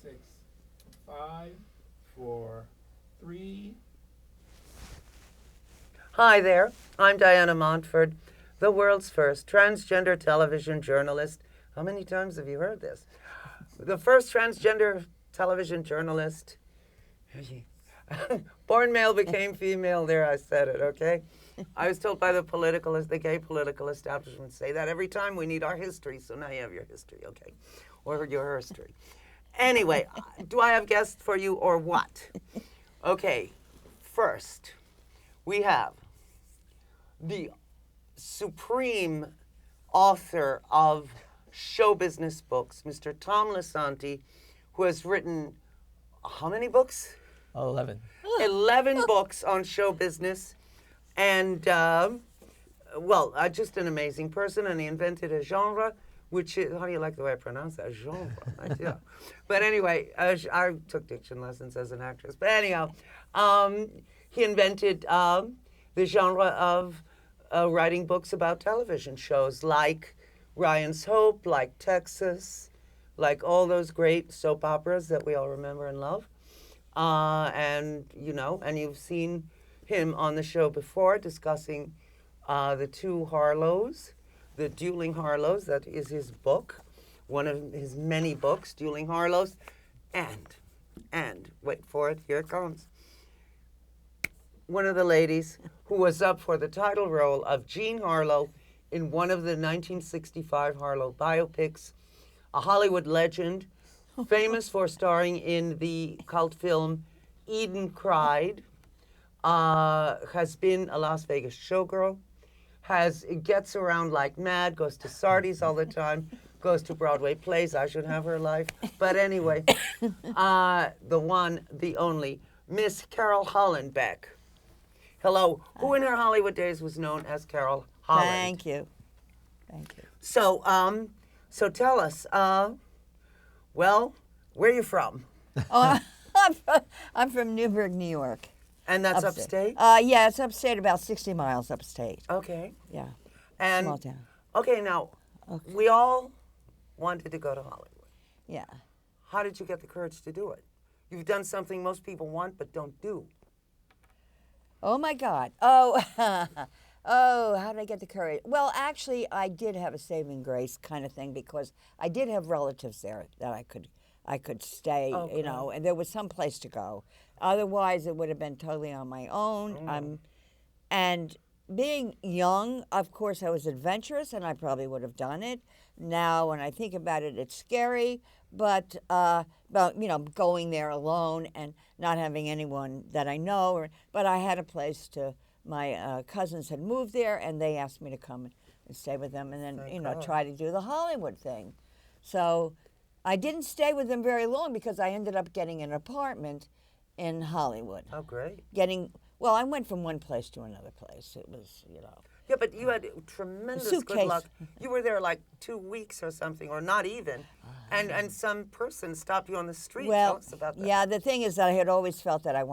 6, 5, 4, 3. Hi there, I'm Diana Montford, the world's first transgender television journalist. How many times have you heard this? The first transgender television journalist. Born male, became female. There, I said it, okay? I was told by the gay political establishment, say that every time. We need our history, so now you have your history, okay? Or your history. Anyway, do I have guests for you or what? Okay, first, we have the supreme author of show business books, Mr. Tom Lisanti, who has written how many books? 11. 11 books on show business. And, just an amazing person. And he invented a genre, which is, how do you like the way I pronounce that? Genre. Yeah. But anyway, I took diction lessons as an actress. But anyhow, he invented the genre of writing books about television shows like Ryan's Hope, like Texas, like all those great soap operas that we all remember and love. And you've seen him on the show before discussing the two Harlows, the Dueling Harlows. That is his book, one of his many books, Dueling Harlows. And, wait for it, here it comes. One of the ladies who was up for the title role of Jean Harlow in one of the 1965 Harlow biopics, a Hollywood legend, famous for starring in the cult film Eden Cried, has been a Las Vegas showgirl, gets around like mad, goes to Sardi's all the time, goes to Broadway plays. I should have her life. But anyway, the one, the only, Miss Carol Hollenbeck. Hello, who in her Hollywood days was known as Carol Holland. Thank you. So, so tell us, where are you from? Oh, I'm from Newburgh, New York. And that's upstate? Yeah, it's upstate, about 60 miles upstate. Okay. Yeah. And, small town. Okay, now, we all wanted to go to Hollywood. Yeah. How did you get the courage to do it? You've done something most people want but don't do. Oh, my God. Oh, how did I get the courage? Well, actually, I did have a saving grace kind of thing because I did have relatives there that I could stay, and there was some place to go. Otherwise, it would have been totally on my own. And being young, of course, I was adventurous, and I probably would have done it. Now, when I think about it, it's scary, but going there alone and not having anyone that I know. But I had a place to. My cousins had moved there, and they asked me to come and stay with them, and then try to do the Hollywood thing. So I didn't stay with them very long because I ended up getting an apartment in Hollywood. Oh, great. I went from one place to another place. It was, Yeah, but you had tremendous good luck. You were there like 2 weeks or something, or not even. And some person stopped you on the street. Tell us about that. Yeah, the thing is that I had always felt that I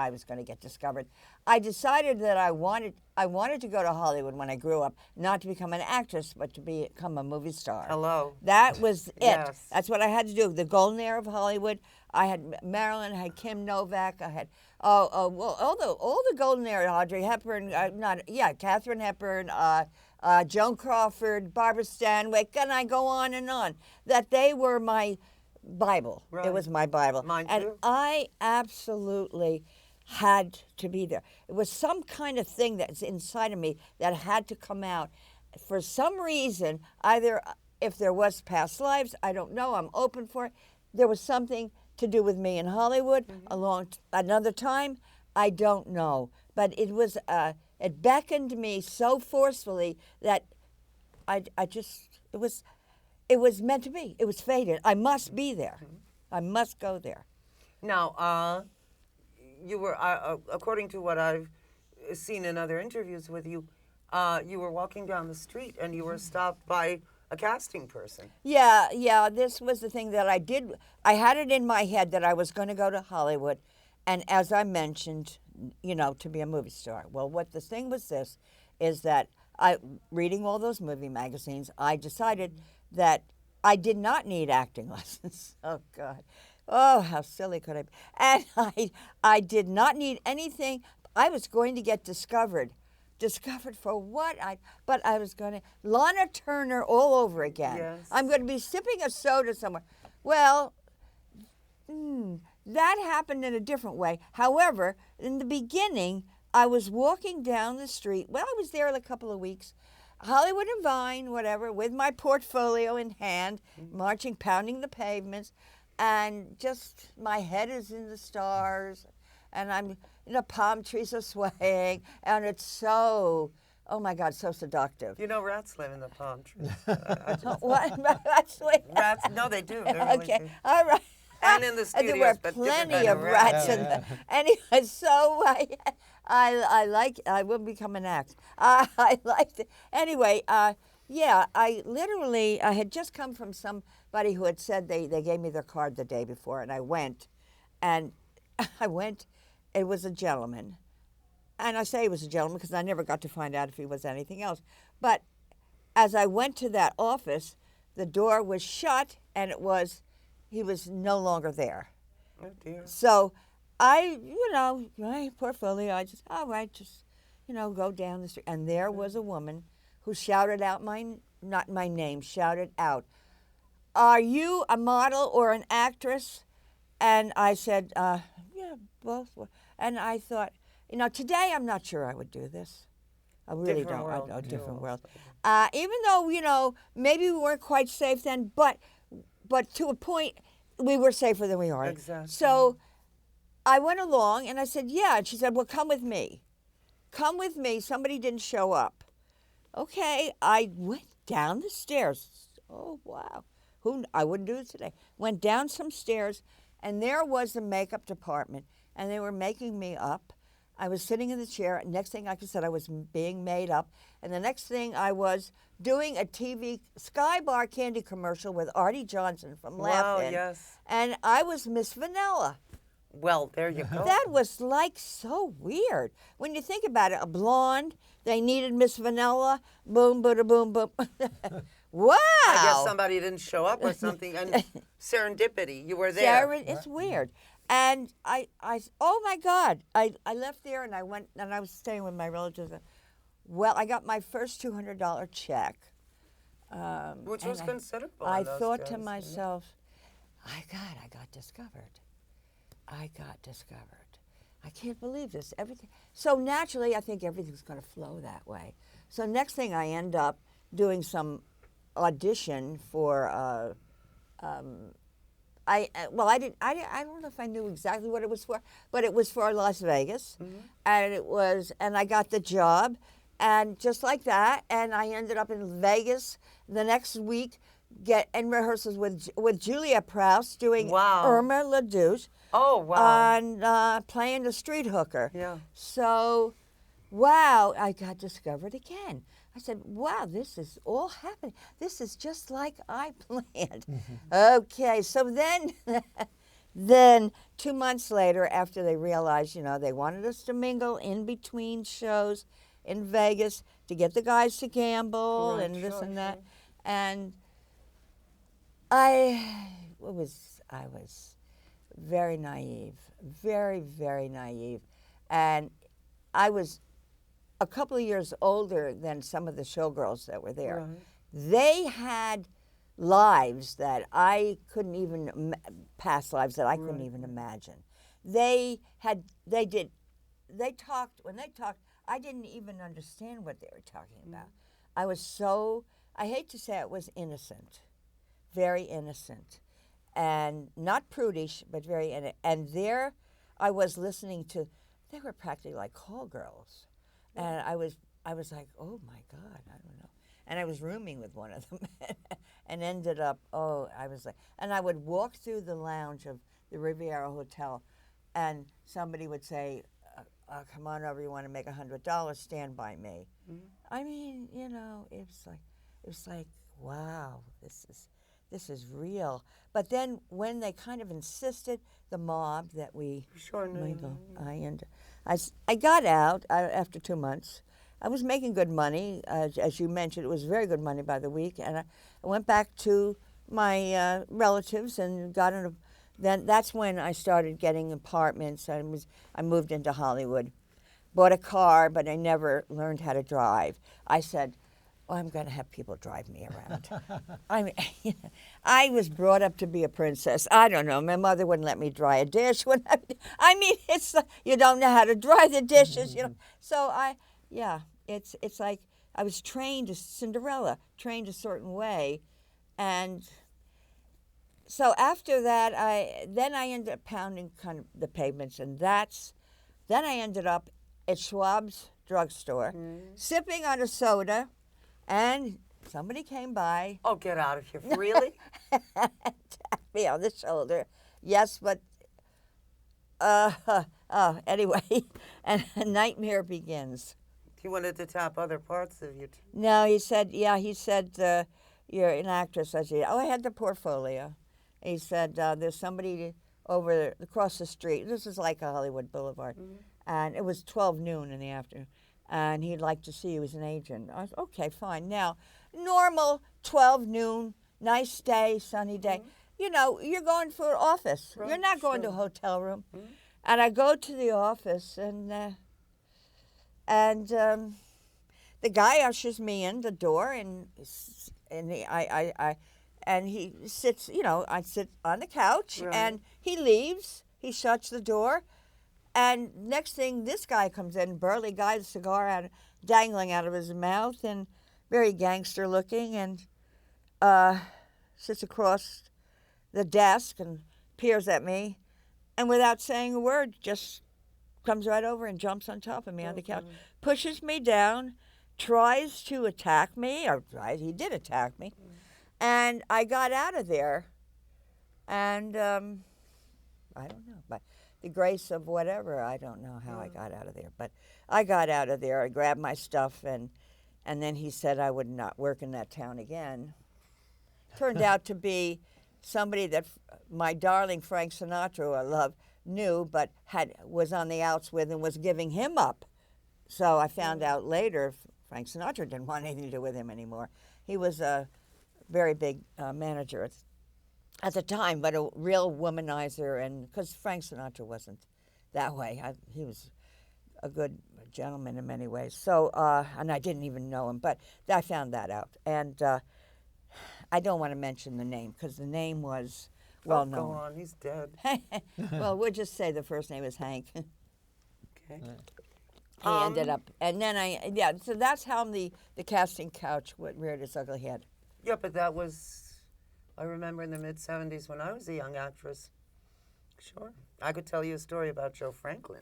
was going to get discovered. I decided that I wanted to go to Hollywood when I grew up, not to become an actress, but to become a movie star. Hello. That was it. Yes. That's what I had to do. The golden era of Hollywood. I had Marilyn, I had Kim Novak, I had all the golden era. Audrey Hepburn, Katharine Hepburn, Joan Crawford, Barbara Stanwyck, and I go on and on. That they were my Bible. Right. It was my Bible. Mine and too. I absolutely had to be there. It was some kind of thing that's inside of me that had to come out. For some reason, either if there was past lives, I don't know, I'm open for it. There was something to do with me in Hollywood along another time, I don't know. But it was it beckoned me so forcefully that it was meant to be. It was fated. I must be there. I must go there. Now, you were, according to what I've seen in other interviews with you, you were walking down the street and you were stopped by a casting person. Yeah, this was the thing that I did. I had it in my head that I was going to go to Hollywood, and as I mentioned, to be a movie star. Well, what the thing was is that reading all those movie magazines, I decided that I did not need acting lessons. Oh, God. Oh, how silly could I be? And I did not need anything. I was going to get discovered. Discovered for what? But I was going to, Lana Turner all over again. Yes. I'm going to be sipping a soda somewhere. Well, that happened in a different way. However, in the beginning, I was walking down the street. Well, I was there a couple of weeks. Hollywood and Vine, whatever, with my portfolio in hand, marching, pounding the pavements, and just my head is in the stars, and I'm, palm trees are swaying, and it's so, oh my God, so seductive. Rats live in the palm trees. What? That's what? Rats? No, they do. They really Okay, do. all right. And in the studios, there were but different plenty kind of of rats rats. in the. Anyway, so I will become an act. I liked it. Anyway, yeah, I had just come from somebody who had said they gave me their card the day before, and I went, it was a gentleman, and I say he was a gentleman because I never got to find out if he was anything else. But as I went to that office, the door was shut, and he was no longer there. Oh, dear. So my portfolio, I just, all right, just, go down the street. And there was a woman who shouted out not my name, shouted out, "Are you a model or an actress?" And I said, yeah, both. And I thought, today I'm not sure I would do this. I really Different don't. world. I know, different Yeah. world. Even though, maybe we weren't quite safe then, but to a point, we were safer than we are. Exactly. So I went along and I said, yeah. And she said, well, come with me. Come with me. Somebody didn't show up. Okay. I went down the stairs. Oh, wow. I wouldn't do it today. Went down some stairs, and there was the makeup department, and they were making me up. I was sitting in the chair. Next thing, like I said, I was being made up. And the next thing, I was doing a TV Sky Bar candy commercial with Artie Johnson from Wow, Laugh-In. yes. And I was Miss Vanilla. Well, there you go. That was like so weird. When you think about it, a blonde, they needed Miss Vanilla, boom, boom, boom, boom. Wow. I guess somebody didn't show up or something. And serendipity, you were there. Sarah, it's weird. And I, oh my God, I left there and I went, and I was staying with my relatives. Well, I got my first $200 check. Which was considerable. I in those thought to days. myself, I got discovered. I got discovered. I can't believe this. Everything. So naturally, I think everything's going to flow that way. So next thing, I end up doing some audition for. I don't know if I knew exactly what it was for, but it was for Las Vegas, and I got the job, and just like that, and I ended up in Vegas the next week, in rehearsals with Julia Prowse doing Wow. Irma LaDouche. Oh, wow. And playing the street hooker. Yeah. So, wow, I got discovered again. I said, wow, this is all happening. This is just like I planned. Okay, so then 2 months later, after they realized, they wanted us to mingle in between shows in Vegas to get the guys to gamble Right, and this sure, and that. sure. And I was very naive, very, very naive. And I was a couple of years older than some of the showgirls that were there. Right. They had lives that I couldn't even, past lives that I couldn't even imagine. When they talked, I didn't even understand what they were talking about. I was I hate to say it, was innocent, very innocent, and not prudish, but very innocent. And there I was listening to, they were practically like call girls. And I was like, oh my God, I don't know. And I was rooming with one of them and ended up, and I would walk through the lounge of the Riviera Hotel and somebody would say, come on over, you want to make $100, stand by me. I mean, it was like, wow, this is real. But then when they kind of insisted, the mob that we Sure, no, mingle, I got out after 2 months. I was making good money, as you mentioned. It was very good money by the week, and I went back to my relatives and got in then that's when I started getting apartments. I moved into Hollywood, bought a car, but I never learned how to drive. I said, "Oh, I'm going to have people drive me around." I mean, I was brought up to be a princess. I don't know. My mother wouldn't let me dry a dish. I mean, it's you don't know how to dry the dishes, you know. So it's like I was trained as Cinderella, trained a certain way, and so after that, I ended up pounding kind of the pavements, and then I ended up at Schwab's drugstore, sipping on a soda, and somebody came by. Oh, get out of here! Really? Tapped me on the shoulder. Yes, but anyway, and a nightmare begins. He wanted to tap other parts of you. No, he said, you're an actress. I said, oh, I had the portfolio. He said, there's somebody over across the street. This is like a Hollywood Boulevard. And it was 12 noon in the afternoon. And he'd like to see you as an agent. I said, okay, fine. Now, normal 12 noon, nice day, sunny day. You know, you're going for an office. Right, you're not going to a hotel room. And I go to the office, and the guy ushers me in the door, and he sits. You know, I sit on the couch, Right. and he leaves. He shuts the door, and next thing, this guy comes in, burly guy, the cigar dangling out of his mouth, and very gangster looking, and sits across the desk and peers at me, and without saying a word, just comes right over and jumps on top of me on the couch, pushes me down, tries to attack me, or he did attack me, and I got out of there, and I don't know, but the grace of whatever, I don't know how I got out of there, but I got out of there. I grabbed my stuff, and then he said I would not work in that town again. Turned out to be somebody that my darling Frank Sinatra, who I love, knew, but was on the outs with and was giving him up. So I found out later Frank Sinatra didn't want anything to do with him anymore. He was a very big manager at the time, but a real womanizer, and because Frank Sinatra wasn't that way. He was a good gentleman in many ways. So, and I didn't even know him, but I found that out. And I don't want to mention the name because the name was well known. Go on, he's dead. Well, we'll just say the first name is Hank. Okay. He ended up, and then so that's how the casting couch reared its ugly head. Yeah, but that was, I remember in the mid-'70s when I was a young actress. Sure. I could tell you a story about Joe Franklin.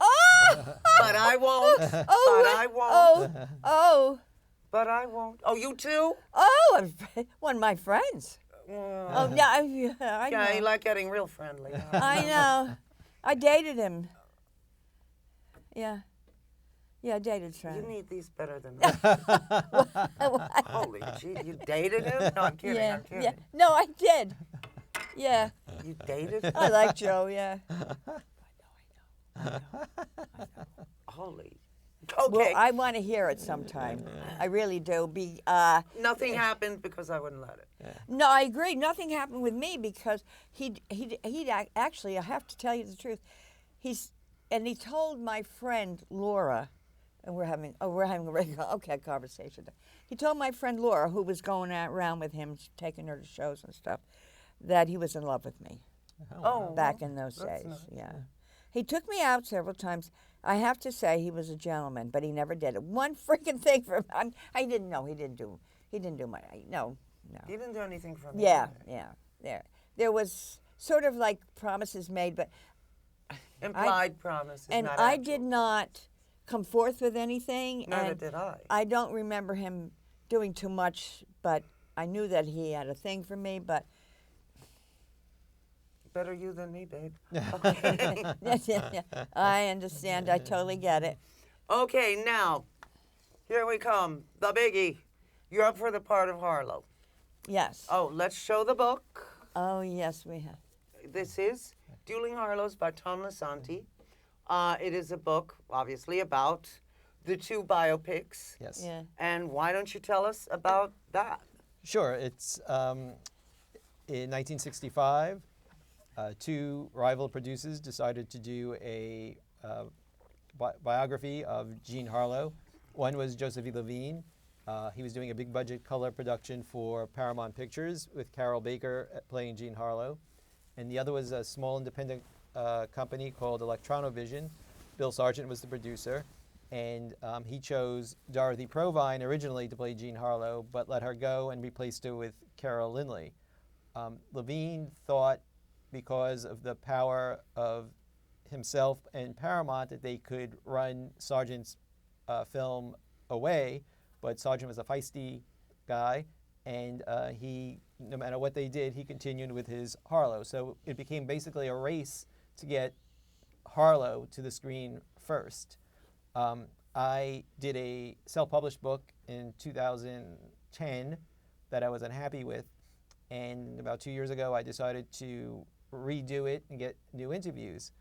Oh! But I won't. I won't. Oh! But I won't. Oh, you too? Oh, one of my friends. Well, Oh, yeah, I know. yeah, you like getting real friendly. Huh? I know. I dated him. Yeah. Yeah, I dated You Frank. need these better than that. Holy gee, you dated him? No, I'm kidding, Yeah, I'm kidding. yeah. No, I did. Yeah. You dated him? I like Joe, yeah. I know. Holy. Okay. Well, I want to hear it sometime. I really do. Nothing happened because I wouldn't let it. No, I agree. Nothing happened with me because he'd actually, I have to tell you the truth. He told my friend Laura, and we're having a regular conversation. He told my friend Laura, who was going around with him, taking her to shows and stuff, that he was in love with me. Oh, Back in those days, nice. yeah. He took me out several times. I have to say he was a gentleman, but he never did it. One freaking thing for him. I didn't know. He didn't do my, no. You didn't do anything for me. Yeah. There was sort of like promises made, but Implied promises. and not I actual. did not come forth with anything. Neither and did I. I don't remember him doing too much, but I knew that he had a thing for me, but Better you than me, babe. I understand. I totally get it. Okay, now, here we come. The biggie. You're up for the part of Harlow. Yes. Oh, let's show the book. Oh, yes, we have. This is Dueling Harlows by Tom Lisanti. It is a book, obviously, about the two biopics. Yes. Yeah. And why don't you tell us about that? Sure. It's in 1965. two rival producers decided to do a biography of Jean Harlow. One was Joseph E. Levine. He was doing a big budget color production for Paramount Pictures with Carol Baker playing Jean Harlow. And the other was a small independent company called Electronovision. Bill Sargent was the producer. And he chose Dorothy Provine originally to play Jean Harlow, but let her go and replaced her with Carol Lynley. Levine thought, because of the power of himself and Paramount, that they could run Sargent's film away, but Sargent was a feisty guy, and he, no matter what they did, he continued with his Harlow. So it became basically a race to get Harlow to the screen first. I did a self-published book in 2010 that I was unhappy with, and about 2 years ago I decided to redo it and get new interviews.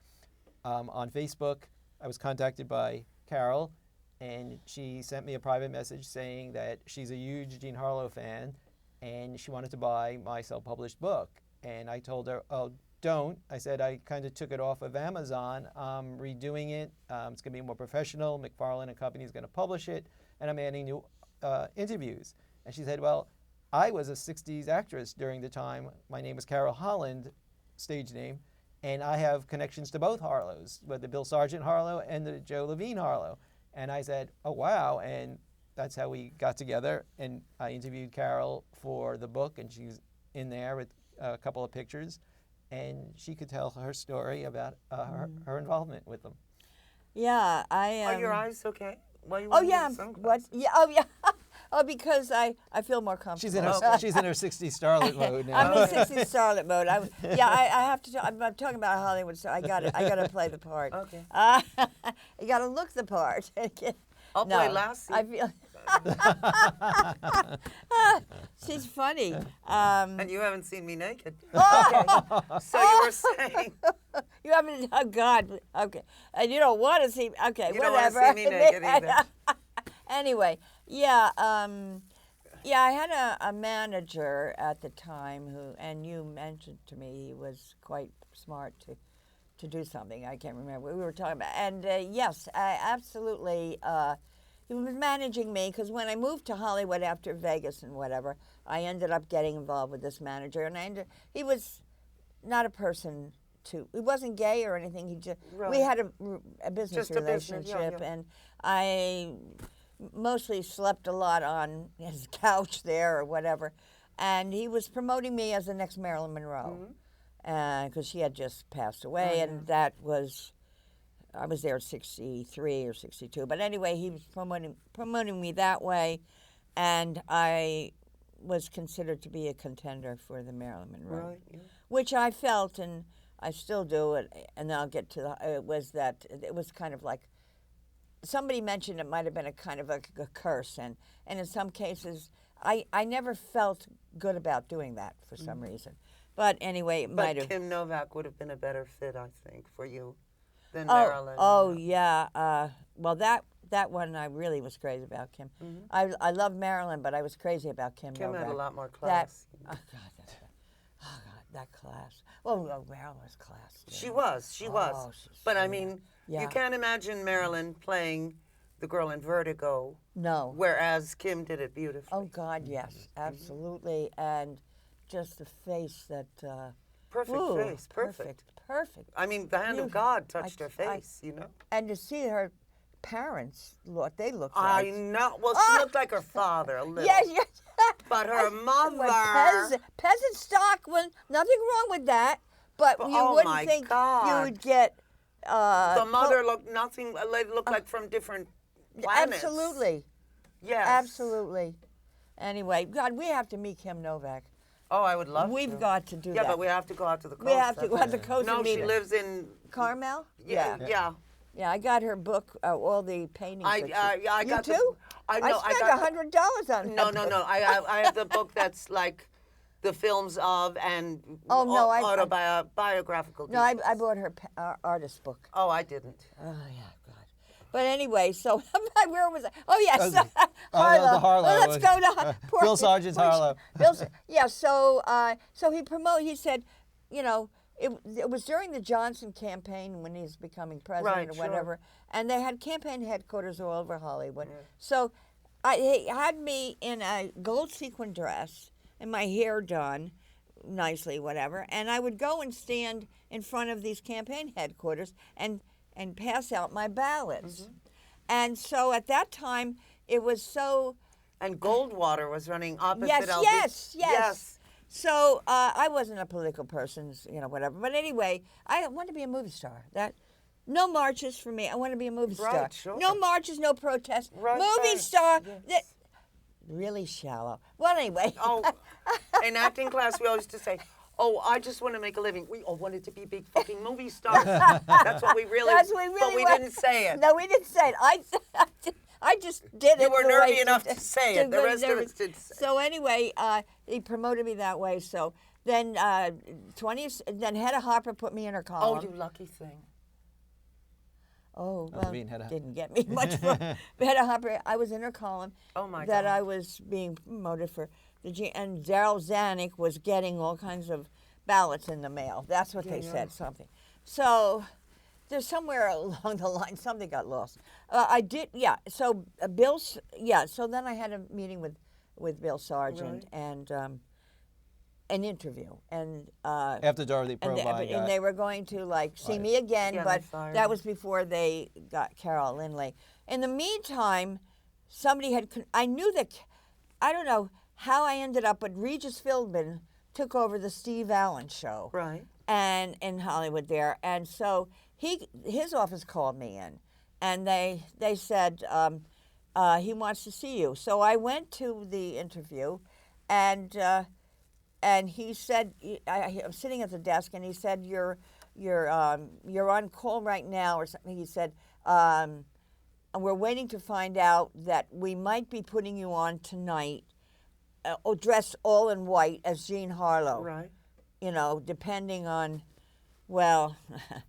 On Facebook, I was contacted by Carol, and she sent me a private message saying that she's a huge Jean Harlow fan, and she wanted to buy my self-published book. And I told her, oh, don't. I said I kind of took it off of Amazon. I'm redoing it. It's going to be more professional. McFarland and Company is going to publish it, and I'm adding new interviews. And she said, well, I was a 60s actress during the time. My name was Carol Holland, stage name, and I have connections to both Harlows, with the Bill Sargent Harlow and the Joe Levine Harlow. And I said, oh, wow. And that's how we got together. And I interviewed Carol for the book, and she's in there with a couple of pictures. And she could tell her story about her involvement with them. Yeah, I am. Are your eyes okay? Why are you Oh wearing yeah, sunglasses? what? Yeah, oh yeah. Oh, because I feel more comfortable. She's in her 60s starlet mode now. I'm in 60s starlet mode. I have to. I'm talking about Hollywood, so I got to play the part. Okay. You got to look the part. I'll play Lassie. I feel. She's funny. And you haven't seen me naked. Okay. So you were saying. You haven't. Oh God. Okay. And you don't want to see. Okay. You whatever. don't want to see me naked either. Anyway, yeah, I had a manager at the time who, and you mentioned to me he was quite smart to do something. I can't remember. We were talking about, and yes, I absolutely. He was managing me because when I moved to Hollywood after Vegas and whatever, I ended up getting involved with this manager, and he was not a person to. He wasn't gay or anything. He just we had a business Just a business, relationship, yeah. and I mostly slept a lot on his couch there or whatever. And he was promoting me as the next Marilyn Monroe because she had just passed away, and that was, I was there at 63 or 62. But anyway, he was promoting me that way, and I was considered to be a contender for the Marilyn Monroe, Right, yeah. which I felt, and I still do it, and I'll get to it was that it was kind of like, somebody mentioned it might have been a kind of a curse, and in some cases, I never felt good about doing that for some reason. But anyway, it might have. But Kim Novak would have been a better fit, I think, for you than Marilyn. Oh, yeah. Well, that one I really was crazy about Kim. I love Marilyn, but I was crazy about Kim Kim Novak. had a lot more class. That class. Well, Marilyn was class. Too. She was. she's But I sweet. mean, Yeah. you can't imagine Marilyn playing the girl in Vertigo, No. whereas Kim did it beautifully. Oh, God, yes. Absolutely. And just the face that... Perfect ooh, face, perfect. Perfect. I mean, the hand of Beautiful. God touched her I- face, you know? And to see her parents, what they looked I like. know. Well, she looked like her father a little. Yes, yes. But her mother... Peasant stock, well, nothing wrong with that. But you oh wouldn't my think God. you would get... the mother looked nothing... They looked like from different planets. Absolutely. Yes. Absolutely. Anyway, God, we have to meet Kim Novak. Oh, I would love to. We've got to do Yeah, that. but we have to go out to the coast. We have to go out to the coast No, and meet she her. lives in... Carmel? Yeah. Yeah, I got her book, all the paintings. I you got too? the... I know. I spent got $100 on No, that no, book. no. I have the book that's like the films of and Oh, no, autobiographical No, I details. bought her artist book. Oh, I didn't. Oh, yeah, God. But anyway, so where was I? Oh, yes, the Harlow. Harlow. Oh, let's go to Bill Sargent's Harlow. Yeah, so he said, you know, it was during the Johnson campaign when he was becoming president Right, or sure. whatever, and they had campaign headquarters all over Hollywood. Yeah. So he had me in a gold sequin dress and my hair done nicely, whatever, and I would go and stand in front of these campaign headquarters and pass out my ballots. And so at that time, it was so. And Goldwater was running opposite Yes, LB. yes. So I wasn't a political person, whatever. But anyway, I wanted to be a movie star. No marches for me. I want to be a movie star. Right, sure. No marches, no protests. Right, movie right. star. Yes. Really shallow. Well, anyway. Oh, in acting class, we always used to say, "Oh, I just want to make a living." We all wanted to be big fucking movie stars. That's what we really. That's what we really But we want. didn't say it. No, we didn't say it. I just did it. You were the way nerdy enough to say it. The go rest of there. us didn't say it. So anyway, he promoted me that way. So then, then Hedda Hopper put me in her Oh, column. you lucky thing. Oh, Oh, well, being Hedda. didn't get me much. But Hedda Hopper, I was in her column. Oh, my that God. I was being promoted for and Daryl Zanuck was getting all kinds of ballots in the mail. That's what they said, something. So there's somewhere along the line something got lost. I did, yeah. So So then I had a meeting with Bill Sargent and an interview and. After Dorothy Provine And they were going to see me again, Yeah, but they fired that him. was before they got Carol Lynley. In the meantime, somebody had. I knew that. I don't know how I ended up, but Regis Philbin took over the Steve Allen show. Right. And in Hollywood there, and so his office called me in, and they said he wants to see you. So I went to the interview, and he said, I'm sitting at the desk, and he said, you're on call right now, or something. He said, and we're waiting to find out that we might be putting you on tonight, dressed all in white as Jean Harlow. Right. Depending on, well.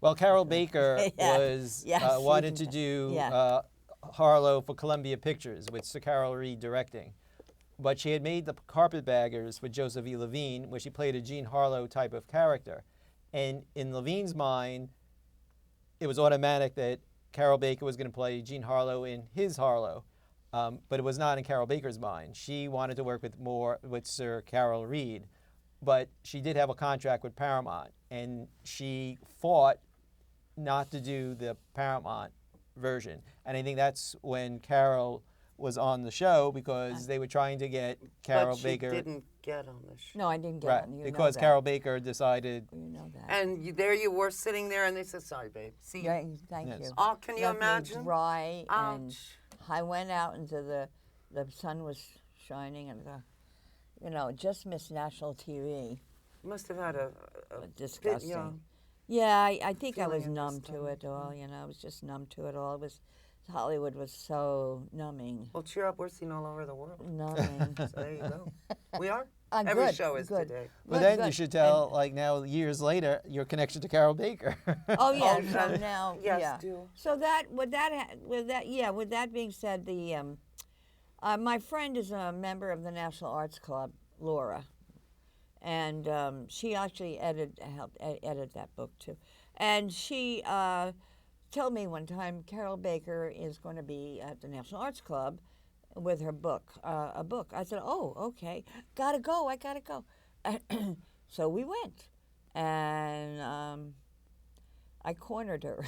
Well, Carol Baker Yeah. was Yes, wanted you to can- do yeah. Harlow for Columbia Pictures with Sir Carol Reed directing. But she had made the Carpetbaggers with Joseph E. Levine, where she played a Jean Harlow type of character. And in Levine's mind, it was automatic that Carol Baker was going to play Jean Harlow in his Harlow. But it was not in Carol Baker's mind. She wanted to work with Sir Carol Reed. But she did have a contract with Paramount, and she fought not to do the Paramount version. And I think that's when Carol was on the show, because they were trying to get Carol But she Baker. didn't get on the show. No, I didn't get Right, on. You because know that. Carol Baker decided. You know that. And there you were sitting there, and they said, "Sorry, babe. See you." Yeah, thank Yes. you. Oh, can you Left me imagine? dry, and Ouch. I went out into the sun was shining, and just missed national TV. You must have had a Disgusting. young Yeah, I think I feeling was in your numb to stomach, it all. I was just numb to it all. Hollywood was so numbing. Well, cheer up. We're seen all over the world. Numbing. So there you go. We are. I'm Every good, show is good. today. But Good, then you good. should tell, now years later, your connection to Carol Baker. Oh yeah. Oh, So no. now, Yes, yeah. do. So with that being said, my friend is a member of the National Arts Club, Laura, and she actually helped edit that book too, and she told me one time Carol Baker is going to be at the National Arts Club with her book, a book. I said, oh, okay, I gotta go. So we went, and I cornered her.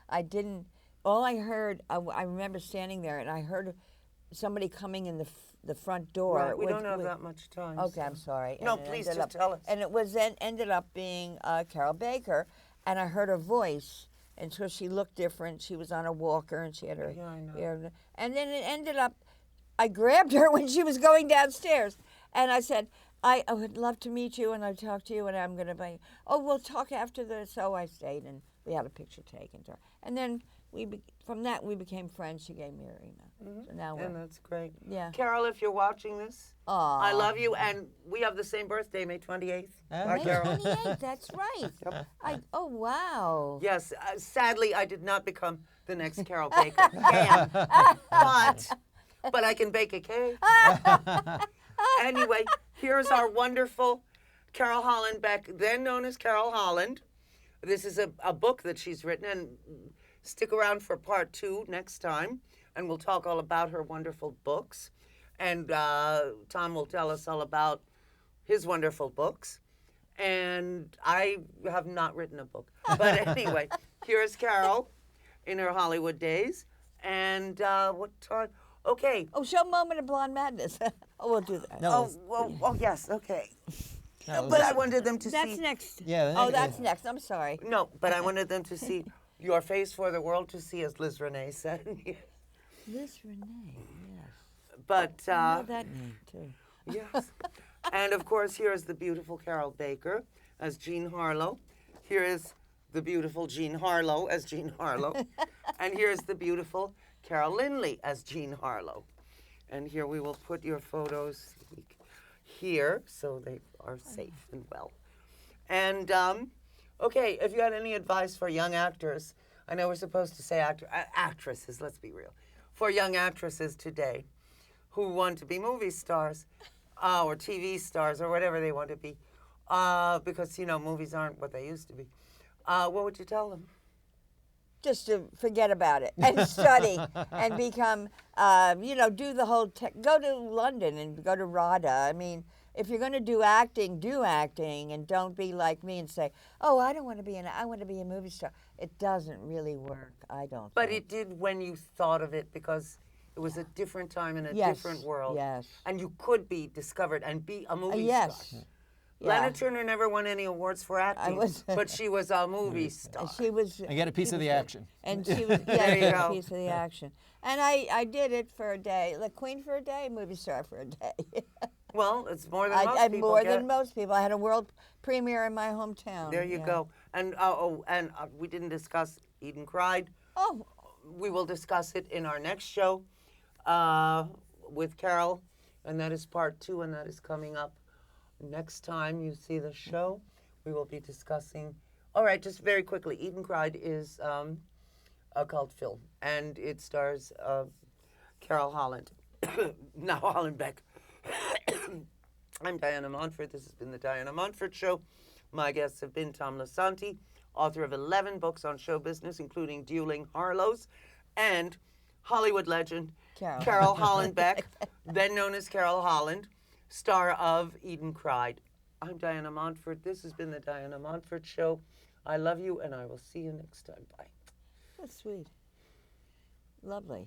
I didn't. All I heard, I remember standing there, and I heard somebody coming in the front door. Right, we with- don't have with- that much time. Okay, so. I'm sorry. No, And it please ended just tell us. And it was ended up being Carol Baker, and I heard her voice, and so she looked different. She was on a walker, and she had her Yeah, I know. hair. And then it ended up, I grabbed her when she was going downstairs, and I said, I would love to meet you, and I'll talk to you, and I'm going to buy. Oh, we'll talk after the. So I stayed, and we had a picture taken to her, and then from that we became friends. She gave me her email, so now And we're. that's great. Yeah. Carol, if you're watching this, Aw. I love you, and we have the same birthday, May 28th. Ah. Our May Carol. 28th, that's right. Oh, wow. Yes, sadly, I did not become the next Carol Baker. Damn. But I can bake a cake. Anyway, here's our wonderful Carol Hollenbeck, then known as Carol Holland. This is a book that she's written, and stick around for part 2 next time, and we'll talk all about her wonderful books. And Tom will tell us all about his wonderful books. And I have not written a book. But anyway, here's Carol in her Hollywood days. And what time? Okay. Oh, show Moment of Blonde Madness. Oh, we'll do that. No, Oh, yes, okay. no, But I wanted them to That's see. next. Yeah, Oh, that's next. I'm sorry. No, but I wanted them to see your face for the world to see, as Liz Renee said. Liz Renee, yes. But, I know that name, too. yes. And of course, here is the beautiful Carol Baker as Jean Harlow. Here is the beautiful Jean Harlow as Jean Harlow. And here's the beautiful Carol Lynley as Jean Harlow. And here we will put your photos here so they are safe and well. And, okay, if you had any advice for young actors, I know we're supposed to say actresses, let's be real, for young actresses today who want to be movie stars or TV stars or whatever they want to be, because, you know, movies aren't what they used to be. What would you tell them? Just to forget about it and study and become, do the whole, go to London and go to RADA. I mean, if you're going to do acting, and don't be like me and say, oh, I want to be a movie star. It doesn't really work, I don't But think. it did when you thought of it, because it was a different time in a Yes, different world. yes. And you could be discovered and be a movie Yes. star. Yeah. Lana Turner never won any awards for acting, was- but she was a movie star. She was. I get a piece she of the was good. action. And she was There you a go. piece of the action. And I did it for a day, like Queen for a day, movie star for a day. Well, it's more than most people more get. than most people. I had a world premiere in my hometown. There you yeah. go. And we didn't discuss Eden Cried. Oh, We will discuss it in our next show with Carol, and that is part 2, and that is coming up next time you see the show. We will be discussing. All right, just very quickly, Eden Cried is a cult film, and it stars Carol Holland, now Hollenbeck. I'm Diana Montford. This has been the Diana Montford Show. My guests have been Tom Lisanti, author of 11 books on show business, including Dueling Harlows, and Hollywood legend Carol Hollenbeck, then known as Carol Holland, star of Eden Cried. I'm Diana Montford. This has been the Diana Montford Show. I love you, and I will see you next time. Bye. that's sweet. Lovely.